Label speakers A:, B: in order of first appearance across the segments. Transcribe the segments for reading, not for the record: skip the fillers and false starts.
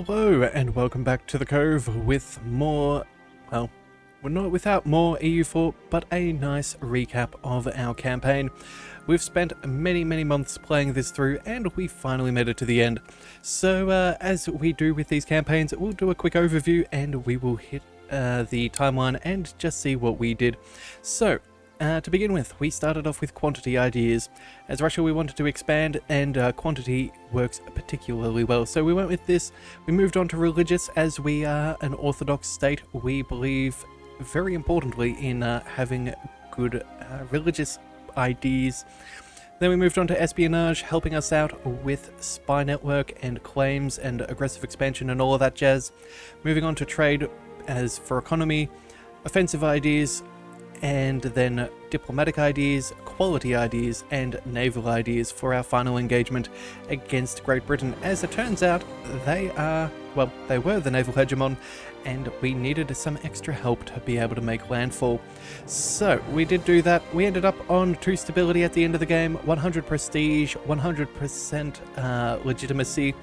A: Hello and welcome back to the Cove with more, well, we're not without more EU4, but a nice recap of our campaign. We've spent many months playing this through and we finally made it to the end. So as we do with these campaigns, we'll do a quick overview and we will hit the timeline and just see what we did. So to begin with, we started off with quantity ideas. As Russia, we wanted to expand, and quantity works particularly well. So we went with this. We moved on to religious. As we are an Orthodox state, we believe very importantly in having good religious ideas. Then we moved on to espionage, helping us out with spy network and claims and aggressive expansion and all of that jazz. Moving on to trade as for economy, offensive ideas, and then diplomatic ideas, quality ideas, and naval ideas for our final engagement against Great Britain. As it turns out, they were the naval hegemon, and we needed some extra help to be able to make landfall. So we did do that. We ended up on 2 stability at the end of the game, 100 prestige, 100% legitimacy.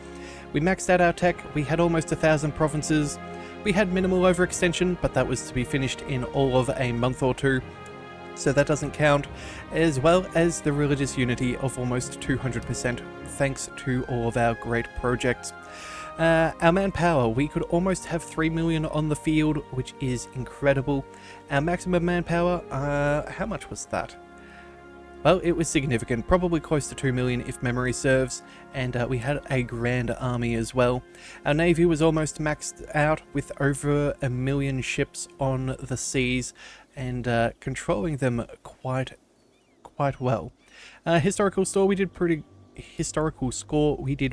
A: We maxed out our tech. We had almost 1,000 provinces. We had minimal overextension, but that was to be finished in all of a month or two, so that doesn't count, as well as the religious unity of almost 200%, thanks to all of our great projects. Our manpower, we could almost have 3 million on the field, which is incredible. Our maximum manpower, how much was that? Well, it was significant, probably close to 2 million if memory serves, and we had a grand army as well. Our navy was almost maxed out with over 1 million ships on the seas and controlling them quite well. Historical score, we did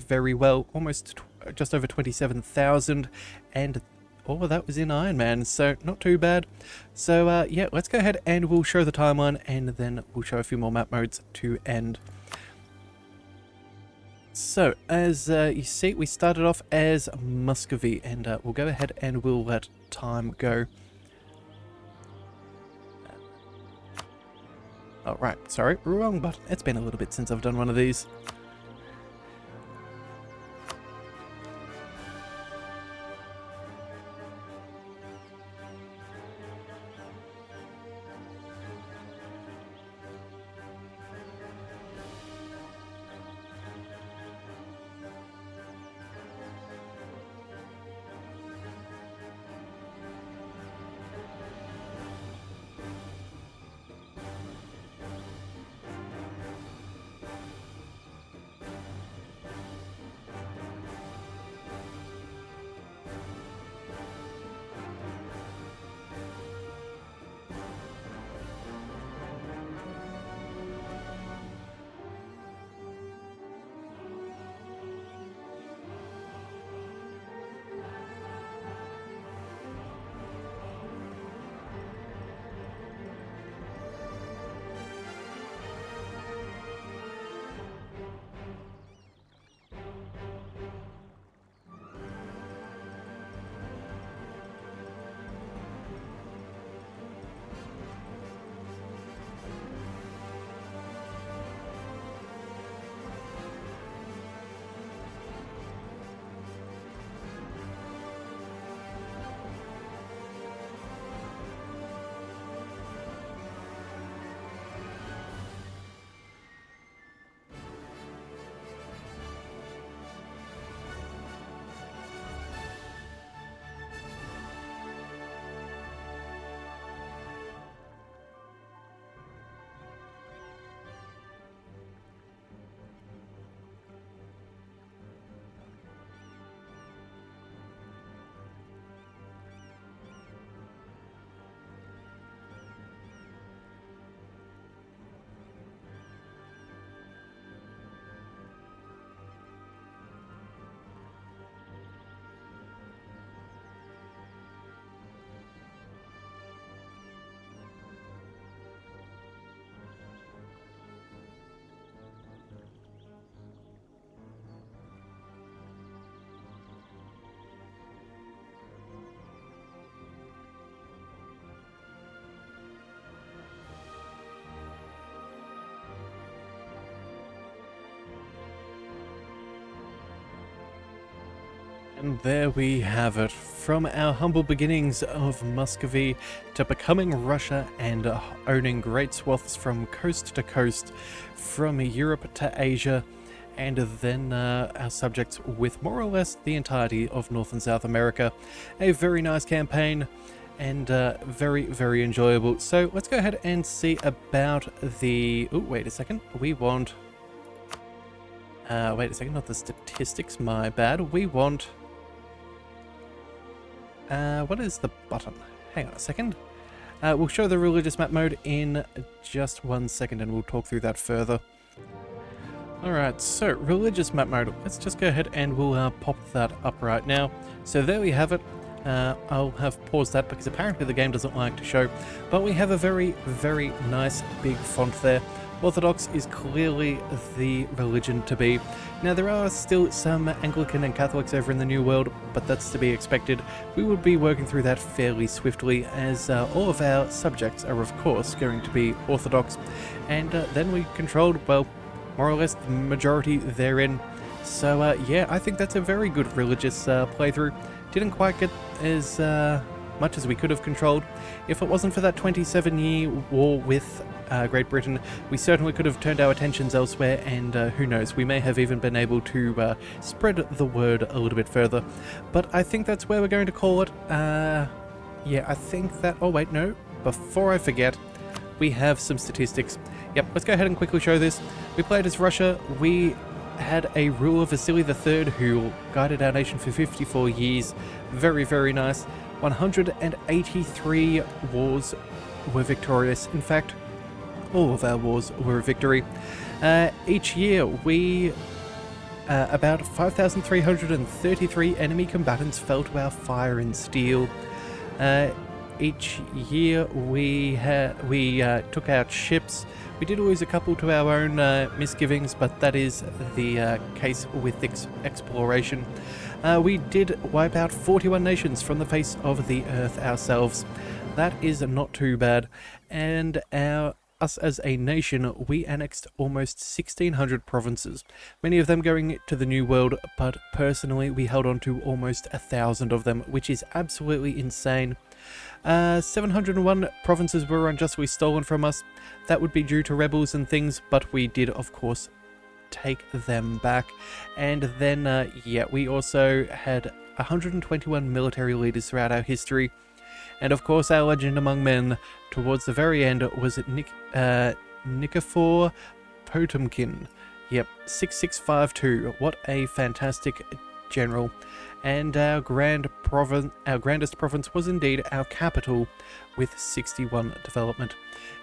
A: very well, almost just over 27,000, and all of that was in Iron Man, so not too bad. So yeah, let's go ahead and we'll show the timeline, and then we'll show a few more map modes to end. So as you see, we started off as Muscovy, and we'll go ahead and we'll let time go. Oh right, sorry, wrong button. It's been a little bit since I've done one of these. And there we have it, from our humble beginnings of Muscovy to becoming Russia and owning great swaths from coast to coast, from Europe to Asia, and then our subjects with more or less the entirety of North and South America. A very nice campaign and very, very enjoyable. So let's go ahead and see about the... Oh, wait a second. We want... wait a second, not the statistics, my bad. We want... what is the button? Hang on a second. We'll show the religious map mode in just 1 second and we'll talk through that further. Alright, so religious map mode. Let's just go ahead and we'll pop that up right now. So there we have it. I'll have paused that because apparently the game doesn't like to show. But we have a very, very nice big font there. Orthodox is clearly the religion to be. Now there are still some Anglican and Catholics over in the New World, but that's to be expected. We would be working through that fairly swiftly as all of our subjects are of course going to be Orthodox. And then we controlled, well, more or less the majority therein. So yeah, I think that's a very good religious playthrough. Didn't quite get as much as we could have controlled. If it wasn't for that 27-year war with Great Britain, we certainly could have turned our attentions elsewhere, and who knows, we may have even been able to spread the word a little bit further. But I think that's where we're going to call it. Yeah, I think that... Oh wait, no. Before I forget, we have some statistics. Yep, let's go ahead and quickly show this. We played as Russia. We had a ruler, Vasily III, who guided our nation for 54 years. Very, very nice. 183 wars were victorious. In fact, all of our wars were a victory. Each year, we... about 5,333 enemy combatants fell to our fire and steel. Each year, we took out ships. We did lose a couple to our own misgivings, but that is the case with exploration. We did wipe out 41 nations from the face of the earth ourselves. That is not too bad. And us as a nation, we annexed almost 1,600 provinces, many of them going to the New World, but personally we held on to almost 1,000 of them, which is absolutely insane. 701 provinces were unjustly stolen from us. That would be due to rebels and things, but we did, of course, take them back. And then, yeah, we also had 121 military leaders throughout our history. And of course, our legend among men towards the very end was Nikifor Potemkin. Yep, 6652. What a fantastic general. And our grandest province was indeed our capital, with 61 development.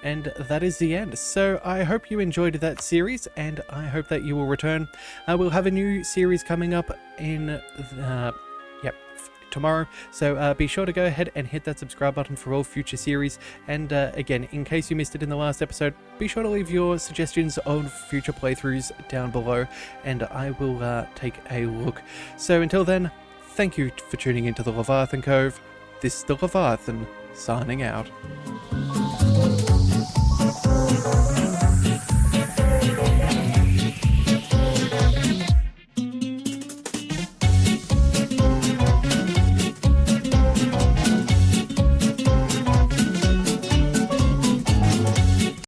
A: And that is the end. So I hope you enjoyed that series, and I hope that you will return. We'll have a new series coming up in tomorrow, so be sure to go ahead and hit that subscribe button for all future series. And again, in case you missed it in the last episode, be sure to leave your suggestions on future playthroughs down below, and I will take a look. So until then, thank you for tuning into the Leviathan Cove. This is the Leviathan, signing out.